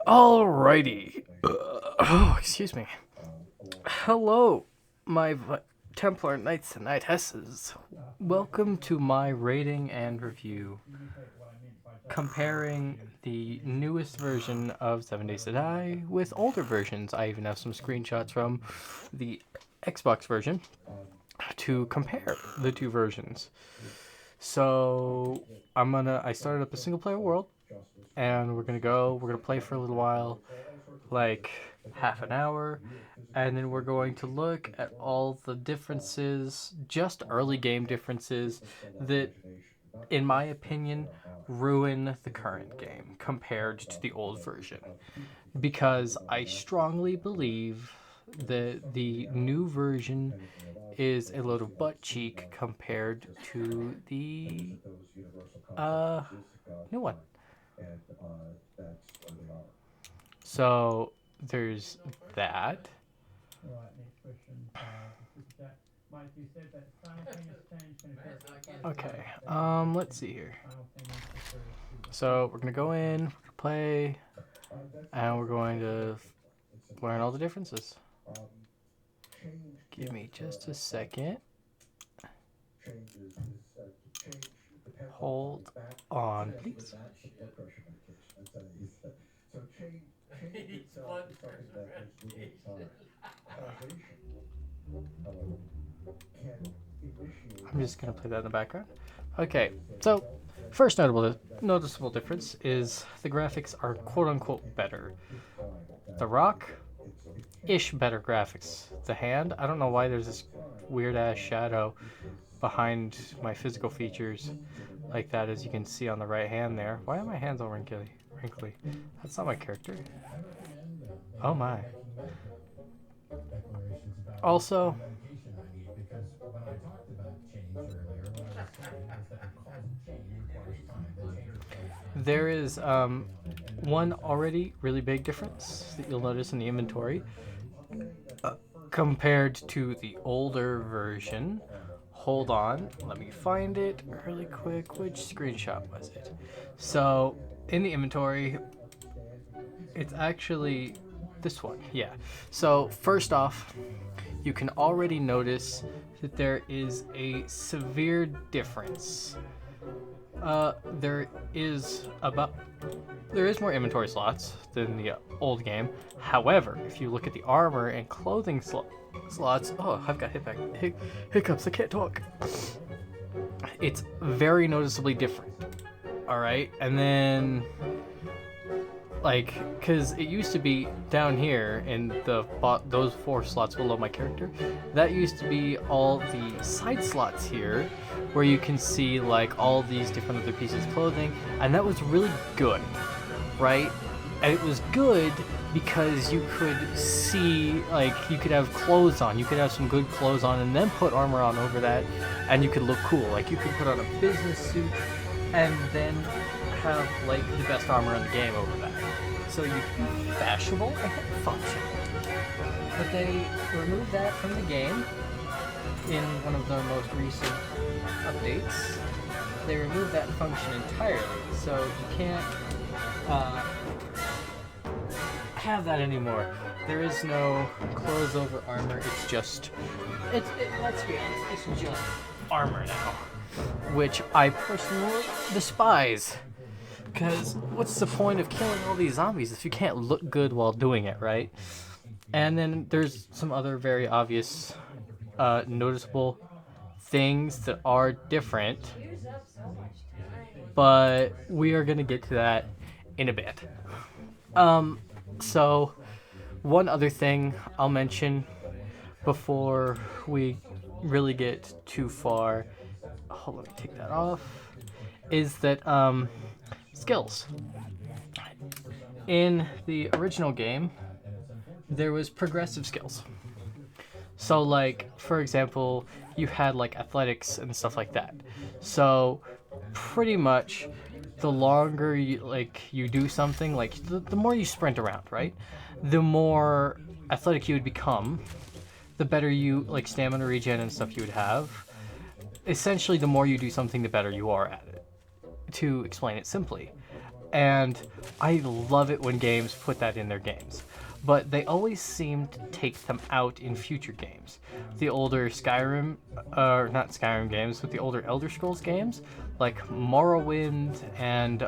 Alrighty. Oh, excuse me. Hello, my Templar Knights and Knightesses. Welcome to my rating and review comparing the newest version of 7 Days to Die with older versions. I even have some screenshots from the Xbox version to compare the two versions. So I started up a single player world, and we're gonna play for a little while, like half an hour, and then we're going to look at all the differences, just early game differences, that, in my opinion, ruin the current game compared to the old version. Because I strongly believe that the new version is a load of butt cheek compared to the new one. So there's that. Okay, let's see here. So we're gonna go in, play, and we're going to learn all the differences. Give me just a second. Hold on, please. I'm just gonna play that in the background. Okay, so first noticeable difference is the graphics are quote-unquote better. The Rock-ish better graphics. The hand, I don't know why there's this weird-ass shadow behind my physical features like that, as you can see on the right hand there. Why are my hands all wrinkly? That's not my character. Oh my. Also, there is one already really big difference that you'll notice in the inventory compared to the older version. Hold on, let me find it really quick. Which screenshot was it? So, in the inventory, it's actually this one. Yeah. So, first off, you can already notice that there is a severe difference. There is more inventory slots than the old game. However, if you look at the armor and clothing slots, oh, I've got hiccups. I can't talk. It's very noticeably different. All right, and then because it used to be down here in those 4 slots below my character, that used to be all the side slots here, where you can see all these different other pieces of clothing, and that was really good, right? And it was good because you could see, you could have clothes on, you could have some good clothes on, and then put armor on over that, and you could look cool. You could put on a business suit, and then have the best armor in the game over that. So you can be fashionable and functional. But they removed that from the game in one of their most recent updates. They removed that function entirely, so you can't have that anymore. There is no clothes over armor. It's just, let's be honest, it's just armor now, which I personally despise. Because what's the point of killing all these zombies if you can't look good while doing it, right? And then there's some other very obvious, noticeable things that are different. But we are going to get to that in a bit. So, one other thing I'll mention before we really get too far. Hold on, let me take that off. Is that, skills. In the original game, there was progressive skills. So, for example, you had, athletics and stuff like that. So, pretty much, the longer you do something, the more you sprint around, right? The more athletic you would become, the better you, stamina regen and stuff you would have. Essentially, the more you do something, the better you are at it, to explain it simply. And I love it when games put that in their games. But they always seem to take them out in future games. The older Skyrim, or not Skyrim games, but the older Elder Scrolls games, like Morrowind and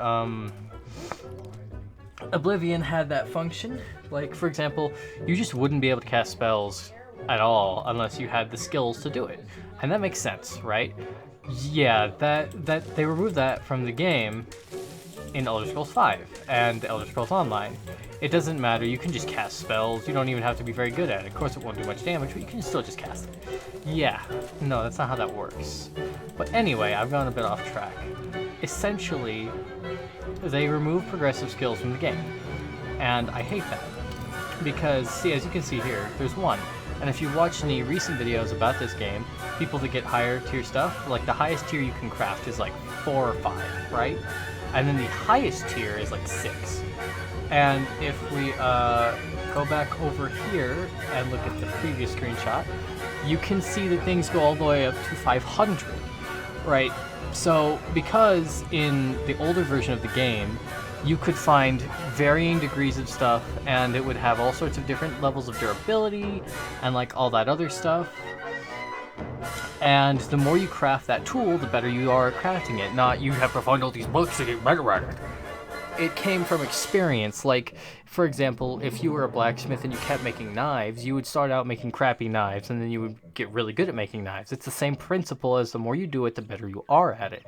Oblivion had that function. Like, for example, you just wouldn't be able to cast spells at all unless you had the skills to do it. And that makes sense, right? Yeah, that they removed that from the game in Elder Scrolls V and Elder Scrolls Online. It doesn't matter, you can just cast spells, you don't even have to be very good at it. Of course it won't do much damage, but you can still just cast it. Yeah, no, that's not how that works. But anyway, I've gone a bit off track. Essentially, they remove progressive skills from the game. And I hate that. Because, see, as you can see here, there's one. And if you watch any recent videos about this game, people that get higher tier stuff, like the highest tier you can craft is like 4 or 5, right? And then the highest tier is like 6. And if we go back over here and look at the previous screenshot, you can see that things go all the way up to 500, right? So because in the older version of the game, you could find varying degrees of stuff, and it would have all sorts of different levels of durability and like all that other stuff. And the more you craft that tool, the better you are at crafting it. Not you have to find all these books to get better at it. It came from experience. Like, for example, if you were a blacksmith and you kept making knives, you would start out making crappy knives, and then you would get really good at making knives. It's the same principle as the more you do it, the better you are at it.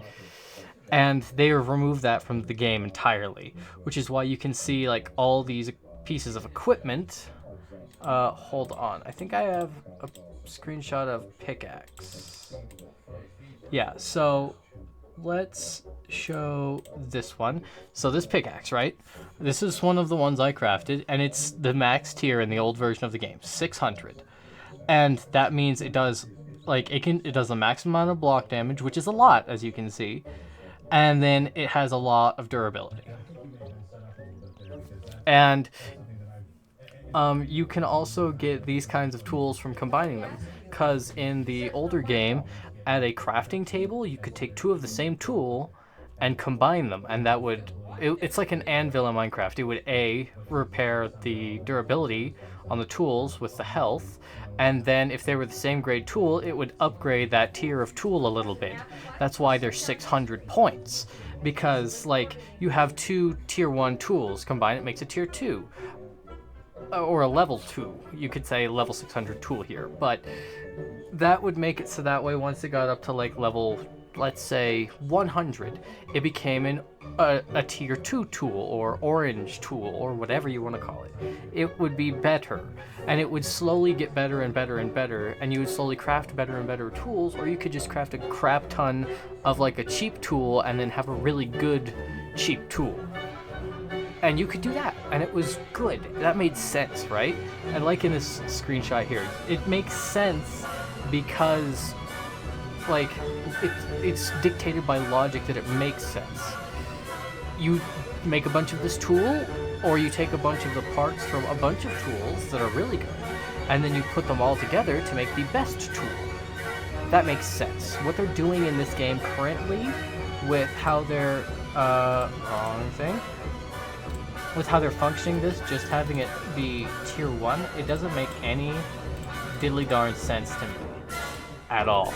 And they have removed that from the game entirely, which is why you can see like all these pieces of equipment. Hold on, I think I have a screenshot of pickaxe. Yeah, so let's show this one. So this pickaxe, right? This is one of the ones I crafted, and it's the max tier in the old version of the game, 600. And that means it does like it does the maximum amount of block damage, which is a lot, as you can see. And then it has a lot of durability. And you can also get these kinds of tools from combining them. Because in the older game, at a crafting table, you could take 2 of the same tool and combine them. And that would... it's like an anvil in Minecraft. It would A, repair the durability on the tools with the health, and then if they were the same grade tool, it would upgrade that tier of tool a little bit. That's why there's 600 points, because like you have 2 tier 1 tools, combine it makes a tier 2, or a level 2. You could say level 600 tool here, but that would make it so that way once it got up to like level, let's say 100, it became a tier 2 tool or orange tool or whatever you want to call it. It would be better, and it would slowly get better and better and better, and you would slowly craft better and better tools, or you could just craft a crap ton of like a cheap tool and then have a really good cheap tool. And you could do that, and it was good. That made sense, right? And like in this screenshot here, it makes sense because like it's dictated by logic that it makes sense. You make a bunch of this tool, or you take a bunch of the parts from a bunch of tools that are really good, and then you put them all together to make the best tool. That makes sense. What they're doing in this game currently with how they're with how they're functioning this, just having it be tier 1, it doesn't make any diddly darn sense to me at all.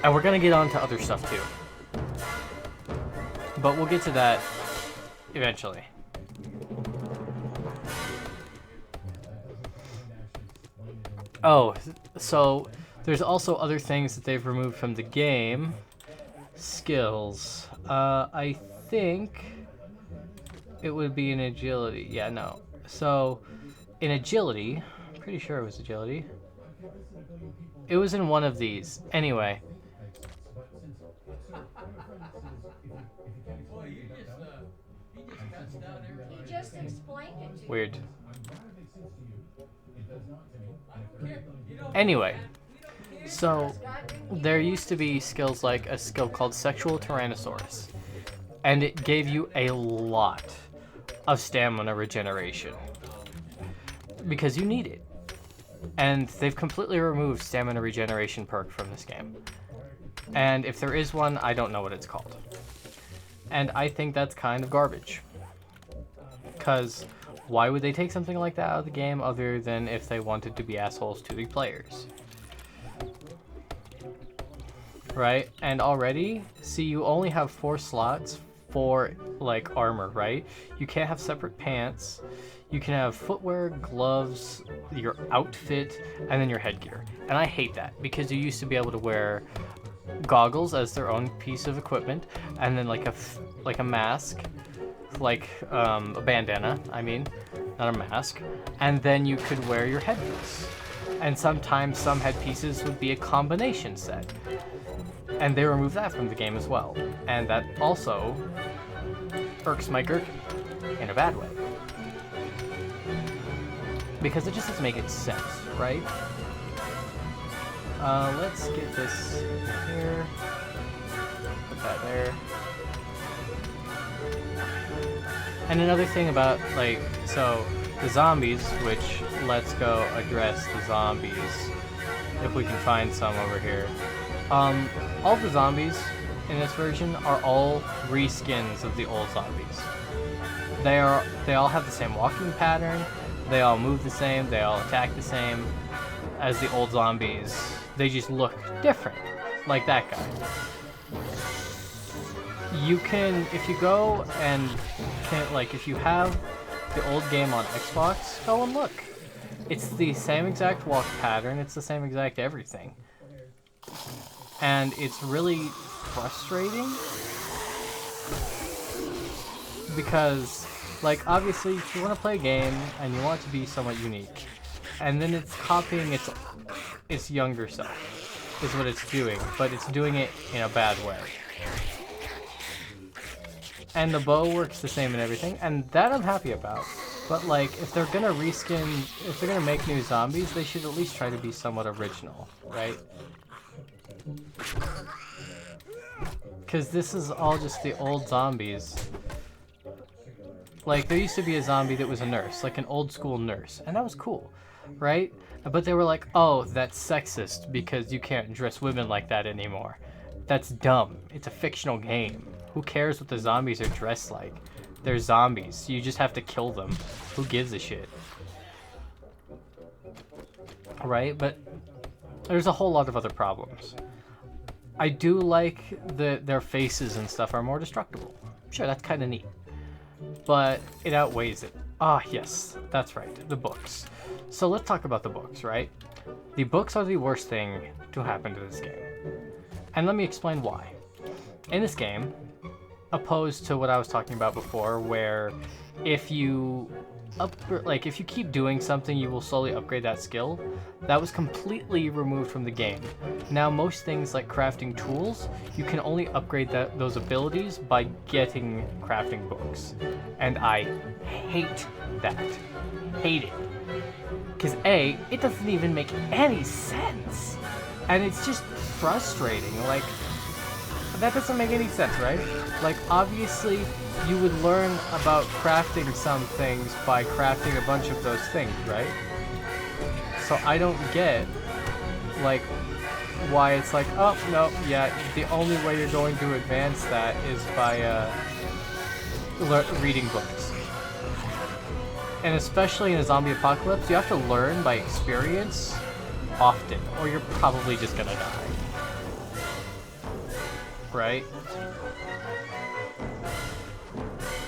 And we're gonna get on to other stuff too. But we'll get to that eventually. Oh, so there's also other things that they've removed from the game. Skills. I think it would be in agility. Yeah, no. So in agility, I'm pretty sure it was agility. It was in one of these. Anyway. He just explained it to you. Weird. Anyway, so there used to be skills like a skill called Sexual Tyrannosaurus, and it gave you a lot of stamina regeneration because you need it. And they've completely removed stamina regeneration perk from this game. And if there is one, I don't know what it's called. And I think that's kind of garbage. Because why would they take something like that out of the game other than if they wanted to be assholes to the players? Right? And already, see, you only have 4 slots for, like, armor, right? You can't have separate pants. You can have footwear, gloves, your outfit, and then your headgear. And I hate that, because you used to be able to wear goggles as their own piece of equipment, and then like a mask, like a bandana, I mean, not a mask, and then you could wear your headpiece. And sometimes some headpieces would be a combination set. And they removed that from the game as well. And that also irks my gherkin in a bad way. Because it just doesn't make any sense, right? Let's get this here. Put that there. And another thing about, like, so the zombies, which let's go address the zombies if we can find some over here. All the zombies in this version are all reskins of the old zombies. They all have the same walking pattern, they all move the same, they all attack the same as the old zombies. They just look different, like that guy. You can, if you go and if you have the old game on Xbox, go and look. It's the same exact walk pattern, it's the same exact everything. And it's really frustrating because, like, obviously if you want to play a game and you want it to be somewhat unique, and then it's copying its younger self is what it's doing, but it's doing it in a bad way. And the bow works the same and everything, and that I'm happy about. But, like, if they're gonna if they're gonna make new zombies, they should at least try to be somewhat original, right? Because this is all just the old zombies. Like, there used to be a zombie that was a nurse, like an old school nurse, and that was cool, right? But they were like, oh, that's sexist because you can't dress women like that anymore. That's dumb. It's a fictional game. Who cares what the zombies are dressed like? They're zombies. You just have to kill them. Who gives a shit? Right? But there's a whole lot of other problems. I do like that their faces and stuff are more destructible. Sure, that's kind of neat. But it outweighs it. Ah, yes, that's right, the books. So let's talk about the books, right? The books are the worst thing to happen to this game. And let me explain why. In this game, opposed to what I was talking about before, where if you if you keep doing something, you will slowly upgrade that skill, that was completely removed from the game. Now, most things like crafting tools, you can only upgrade those abilities by getting crafting books. And I hate that. Hate it. Because A, it doesn't even make any sense. And it's just frustrating. Like, that doesn't make any sense, right? Like, obviously, you would learn about crafting some things by crafting a bunch of those things, right? So I don't get, like, why it's like, oh, no, yeah, the only way you're going to advance that is by reading books. And especially in a zombie apocalypse, you have to learn by experience often, or you're probably just gonna die. Right?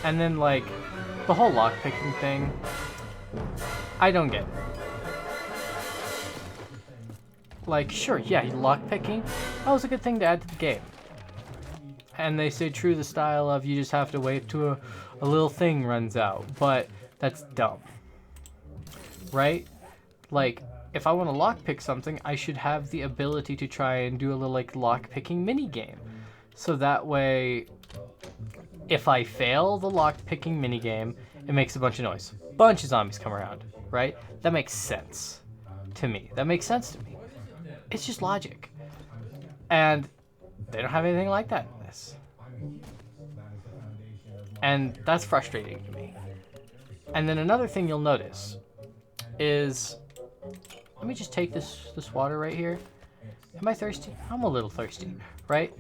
And then, like, the whole lockpicking thing, I don't get it. Like, sure, yeah, lockpicking, that was a good thing to add to the game. And they say true to the style of you just have to wait till a little thing runs out, but that's dumb. Right? Like, if I want to lockpick something, I should have the ability to try and do a little, like, lockpicking minigame. So that way, if I fail the lockpicking minigame, it makes a bunch of noise. Bunch of zombies come around, right? That makes sense to me. That makes sense to me. It's just logic. And they don't have anything like that in this. And that's frustrating to me. And then another thing you'll notice is, let me just take this water right here. Am I thirsty? I'm a little thirsty, right?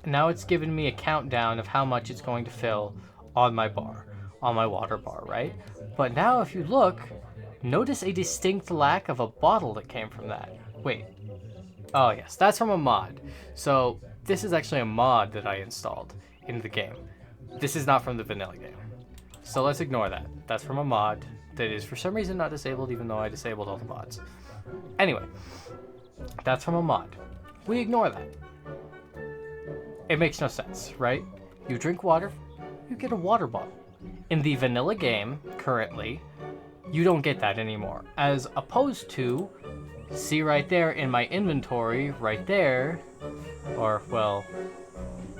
Now it's given me a countdown of how much it's going to fill on my bar, on my water bar, right? But now if you look, notice a distinct lack of a bottle that came from that. Wait. Oh yes, that's from a mod. So this is actually a mod that I installed into the game. This is not from the vanilla game. So let's ignore that. That's from a mod that is for some reason not disabled, even though I disabled all the mods. Anyway, that's from a mod. We ignore that. It makes no sense, right? You drink water, you get a water bottle. In the vanilla game, currently, you don't get that anymore. As opposed to, see right there in my inventory, right there, or, well,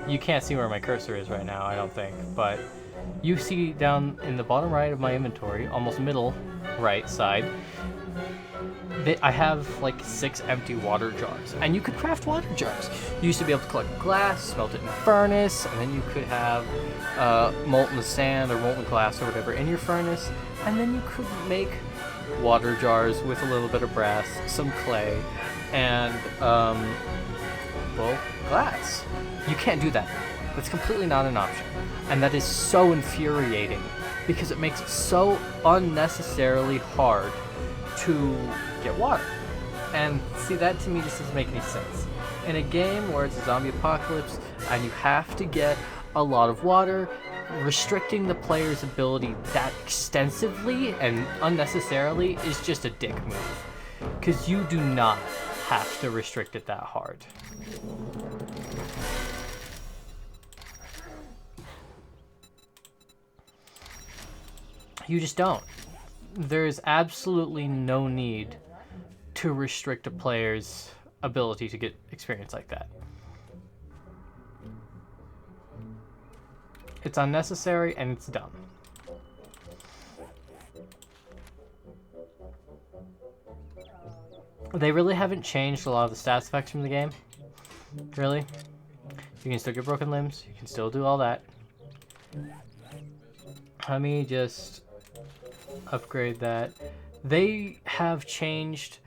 you can't see where my cursor is right now, I don't think, but you see down in the bottom right of my inventory, almost middle right side, I have like 6 empty water jars, and you could craft water jars. You used to be able to collect glass, smelt it in a furnace, and then you could have molten sand or molten glass or whatever in your furnace, and then you could make water jars with a little bit of brass, some clay, and well, glass. You can't do that anymore. That's completely not an option, and that is so infuriating because it makes it so unnecessarily hard to get water. And see, that to me just doesn't make any sense. In a game where it's a zombie apocalypse and you have to get a lot of water, restricting the player's ability that extensively and unnecessarily is just a dick move. Because you do not have to restrict it that hard. You just don't. There's absolutely no need to restrict a player's ability to get experience like that. It's unnecessary and it's dumb. They really haven't changed a lot of the stats effects from the game. Really. You can still get broken limbs. You can still do all that. Let me just upgrade that. They have changed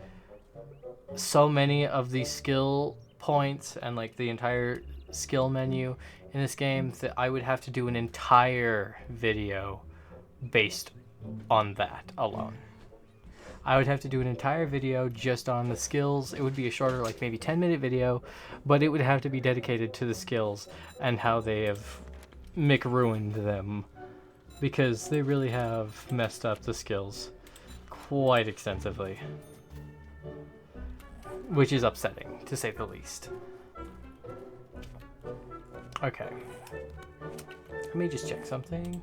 so many of the skill points and like the entire skill menu in this game that I would have to do an entire video based on that alone. I would have to do an entire video just on the skills. It would be a shorter, like maybe 10-minute video, but it would have to be dedicated to the skills and how they have ruined them, because they really have messed up the skills quite extensively, which is upsetting to say the least. Okay, let me just check something.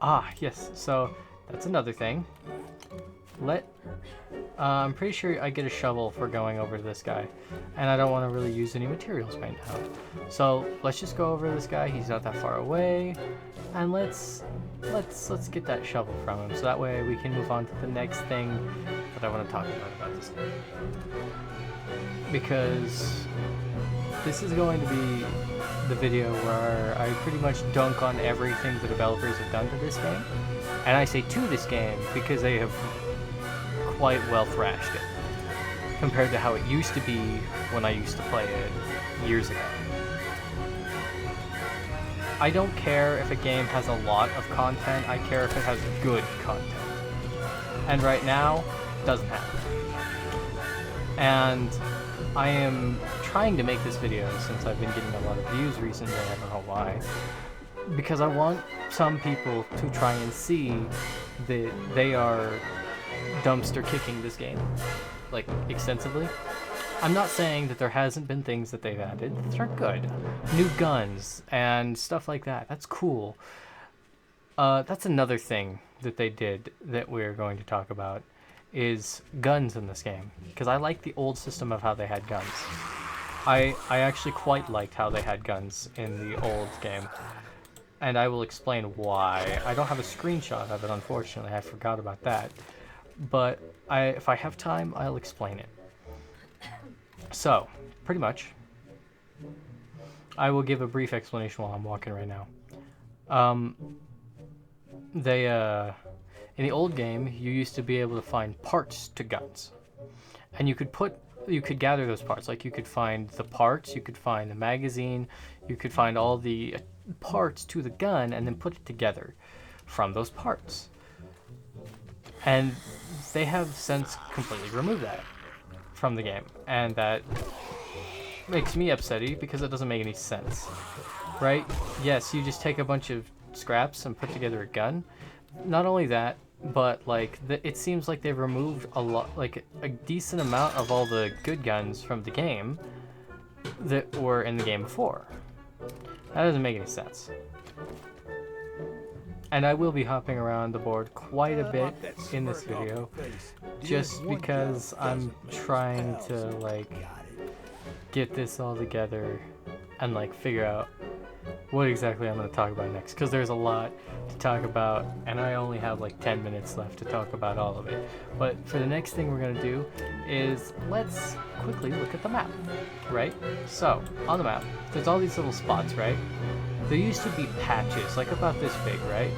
Ah, yes, so that's another thing. I'm pretty sure I get a shovel for going over to this guy, and I don't want to really use any materials right now. So let's just go over to this guy. He's not that far away, and let's get that shovel from him, so that way we can move on to the next thing that I want to talk about this game. Because this is going to be the video where I pretty much dunk on everything the developers have done to this game. And I say to this game because they have quite well thrashed it compared to how it used to be when I used to play it years ago. I don't care if a game has a lot of content, I care if it has good content. And right now, it doesn't have it. And I am trying to make this video since I've been getting a lot of views recently, I don't know why, because I want some people to try and see that they are dumpster kicking this game, like, extensively. I'm not saying that there hasn't been things that they've added that are good. New guns and stuff like that, that's cool. That's another thing that they did that we're going to talk about, is guns in this game, because I like the old system of how they had guns. I actually quite liked how they had guns in the old game, and I will explain why. I don't have a screenshot of it, unfortunately. I forgot about that, but if I have time, I'll explain it. So, pretty much, I will give a brief explanation while I'm walking right now. In the old game, you used to be able to find parts to guns. And you could gather those parts. Like you could find the parts, you could find the magazine, you could find all the parts to the gun and then put it together from those parts. And they have since completely removed that from the game. And that makes me upsetty because it doesn't make any sense. Right? Yes, you just take a bunch of scraps and put together a gun. Not only that, but like it seems like they've removed a lot, like a decent amount of all the good guns from the game that were in the game before. That doesn't make any sense. And I will be hopping around the board quite a bit in this video, just because I'm trying to like get this all together and like figure out what exactly I'm going to talk about next, because there's a lot to talk about and I only have like 10 minutes left to talk about all of it. But for the next thing we're going to do is let's quickly look at the map, right? So on the map there's all these little spots, right? There used to be patches like about this big, right?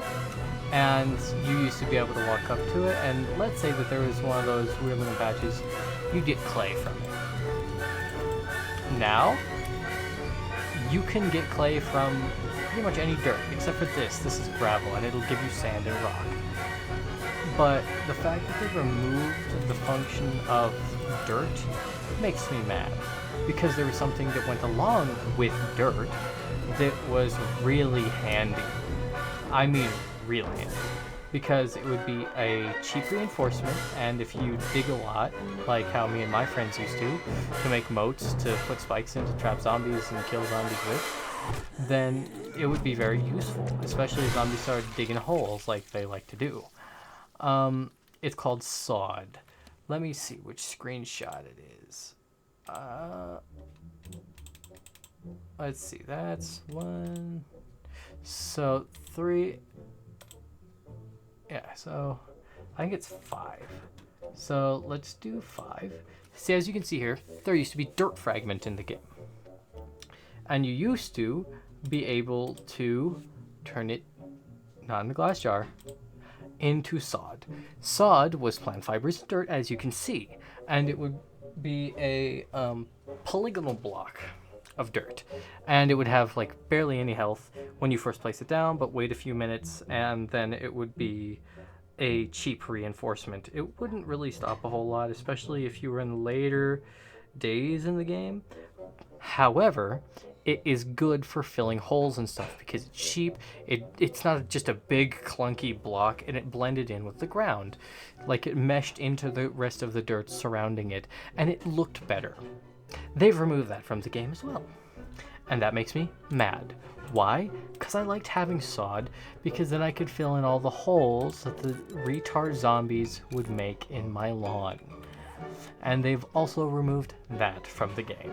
And you used to be able to walk up to it, and let's say that there was one of those weird little patches, you get clay from it. Now you can get clay from pretty much any dirt, except for this. This is gravel, and it'll give you sand and rock. But the fact that they've removed the function of dirt makes me mad, because there was something that went along with dirt that was really handy. I mean, really handy. Because it would be a cheap reinforcement, and if you dig a lot, like how me and my friends used to make moats to put spikes in to trap zombies and kill zombies with, then it would be very useful, especially if zombies started digging holes like they like to do. It's called sod. Let me see which screenshot it is. Let's see, that's 1. So 3. Yeah, so I think it's 5. So let's do 5. See, as you can see here, there used to be dirt fragment in the game. And you used to be able to turn it, not in a glass jar, into sod. Sod was plant fibers and dirt, as you can see. And it would be a polygonal block of dirt. And it would have like barely any health when you first place it down, but wait a few minutes and then it would be a cheap reinforcement. It wouldn't really stop a whole lot, especially if you were in later days in the game. However, it is good for filling holes and stuff because it's cheap. It's not just a big clunky block, and it blended in with the ground. Like it meshed into the rest of the dirt surrounding it, and it looked better. They've removed that from the game as well. And that makes me mad. Why? Because I liked having sod, because then I could fill in all the holes that the retard zombies would make in my lawn. And they've also removed that from the game.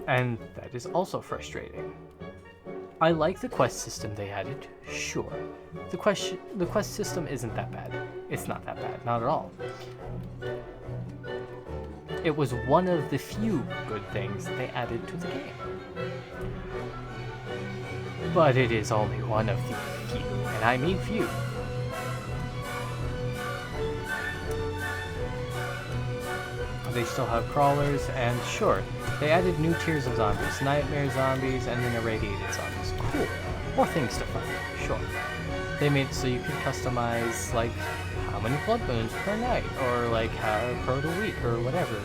And that is also frustrating. I like the quest system they added, sure. The quest system isn't that bad. It's not that bad, not at all. It was one of the few good things they added to the game. But it is only one of the few, and I mean few. They still have crawlers, and sure, they added new tiers of zombies, nightmare zombies, and then irradiated zombies. Cool. More things to find, sure. They made it so you could customize, like, how many blood moons per night, or like how per the week, or whatever.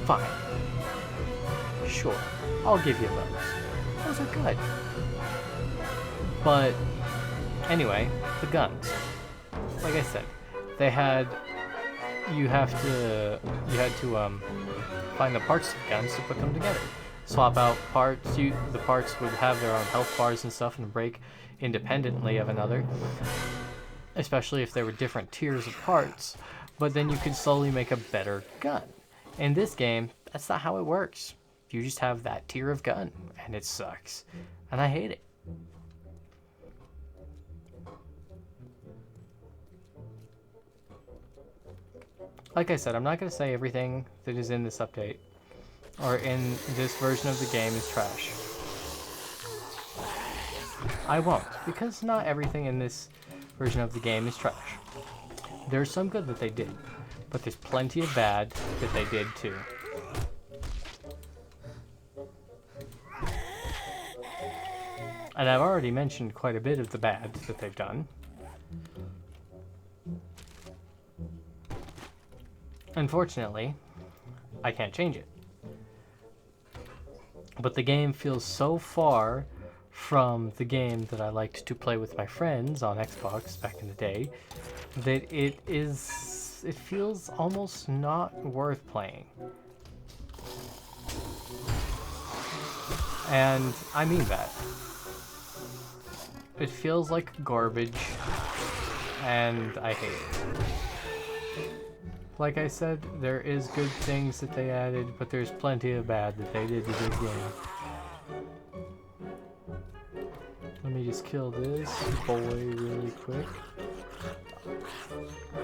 Fine. Sure. I'll give you those. Those are good. But anyway, the guns. Like I said, they had you had to find the parts of the guns to put them together. Swap out parts. The parts would have their own health bars and stuff and break independently of another, especially if there were different tiers of parts. But then you could slowly make a better gun. In this game, that's not how it works. You just have that tier of gun, and it sucks. And I hate it. Like I said, I'm not going to say everything that is in this update or in this version of the game is trash. I won't, because not everything in this version of the game is trash. There's some good that they did, but there's plenty of bad that they did too. And I've already mentioned quite a bit of the bad that they've done. Unfortunately, I can't change it. But the game feels so far from the game that I liked to play with my friends on Xbox back in the day that it feels almost not worth playing. And I mean that. It feels like garbage, and I hate it. Like I said, there is good things that they added, but there's plenty of bad that they did to this game. Let me just kill this boy really quick.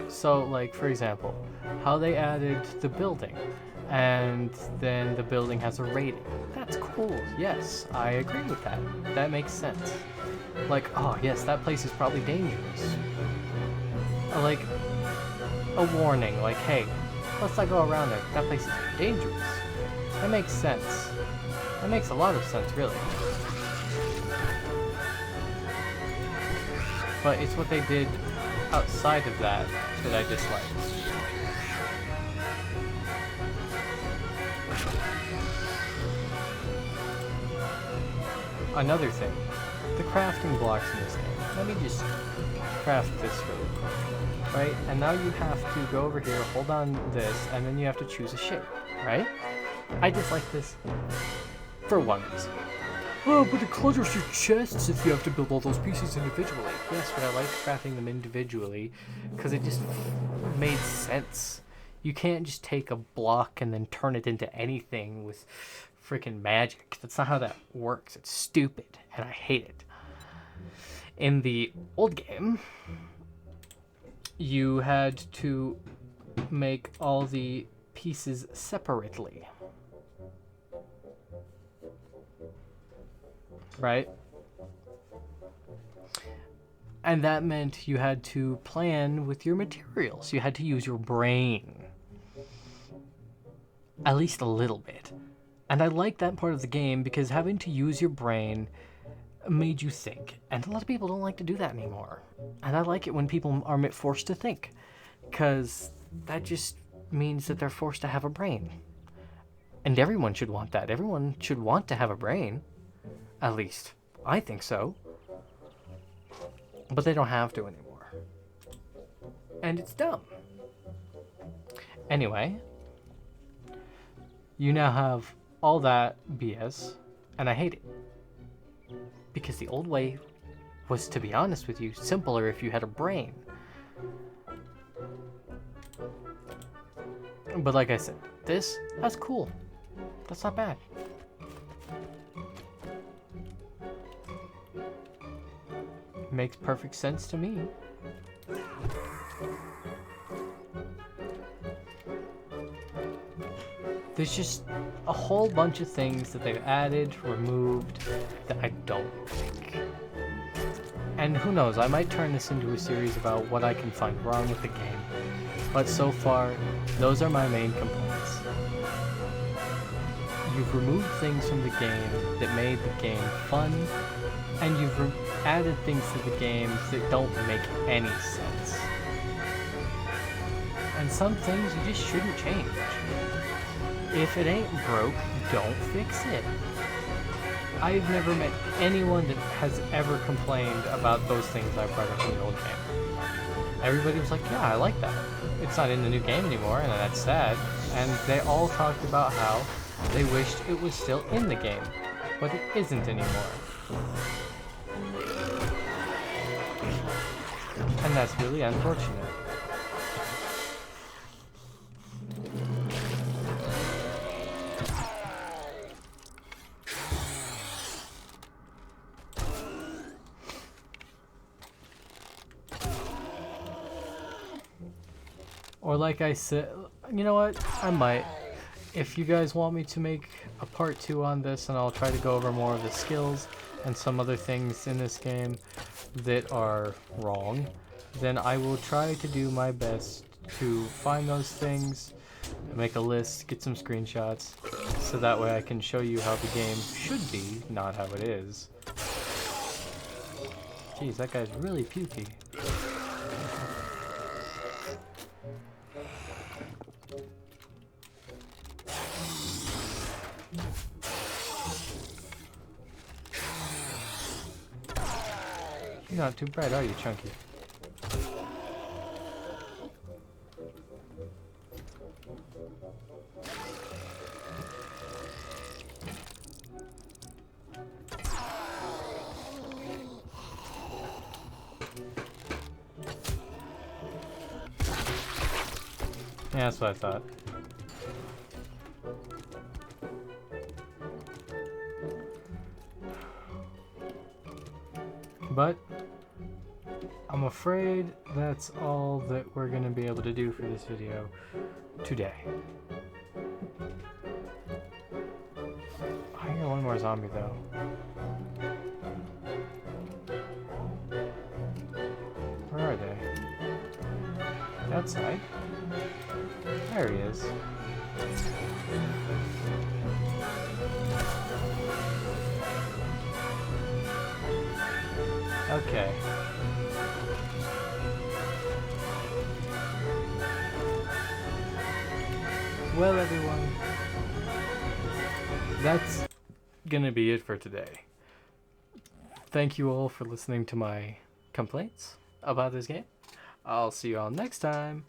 So, like, for example, how they added the building, and then the building has a rating. That's cool, yes, I agree with that. That makes sense. Like, oh yes, that place is probably dangerous. Like, a warning, like, hey, let's not go around there. That place is dangerous. That makes sense. That makes a lot of sense, really. But it's what they did outside of that that I dislike. Another thing, the crafting blocks in this game. Let me just craft this really quick, right? And now you have to go over here, hold on this, and then you have to choose a shape, right? I dislike this for one reason. Oh, but it clutters your chests if you have to build all those pieces individually. Yes, but I like crafting them individually because it just made sense. You can't just take a block and then turn it into anything with freaking magic. That's not how that works. It's stupid, and I hate it. In the old game, you had to make all the pieces separately. Right? And that meant you had to plan with your materials. You had to use your brain. At least a little bit. And I like that part of the game because having to use your brain made you think. And a lot of people don't like to do that anymore. And I like it when people are forced to think. Because that just means that they're forced to have a brain. And everyone should want that. Everyone should want to have a brain. At least, I think so. But they don't have to anymore. And it's dumb. Anyway, you now have all that BS, and I hate it. Because the old way was, to be honest with you, simpler if you had a brain. But like I said, that's cool. That's not bad. Makes perfect sense to me. There's just a whole bunch of things that they've added, removed, that I don't like. And who knows, I might turn this into a series about what I can find wrong with the game. But so far, those are my main complaints. You've removed things from the game that made the game fun, and you've added things to the game that don't make any sense. And some things you just shouldn't change. If it ain't broke, don't fix it. I've never met anyone that has ever complained about those things I brought up in the old game. Everybody was like, yeah, I like that. It's not in the new game anymore, and that's sad. And they all talked about how they wished it was still in the game, but it isn't anymore. And that's really unfortunate. Or like I said, you know what? I might. If you guys want me to make a part 2 on this, and I'll try to go over more of the skills, and some other things in this game that are wrong, then I will try to do my best to find those things, make a list, get some screenshots, so that way I can show you how the game should be, not how it is. Jeez, that guy's really pukey. You're not too bright, are you, Chunky? Yeah, that's what I thought. But I'm afraid that's all that we're going to be able to do for this video today. I hear one more zombie though. Where are they? Outside? There he is. Okay. Well, everyone, that's gonna be it for today. Thank you all for listening to my complaints about this game. I'll see you all next time.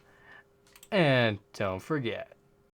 And don't forget,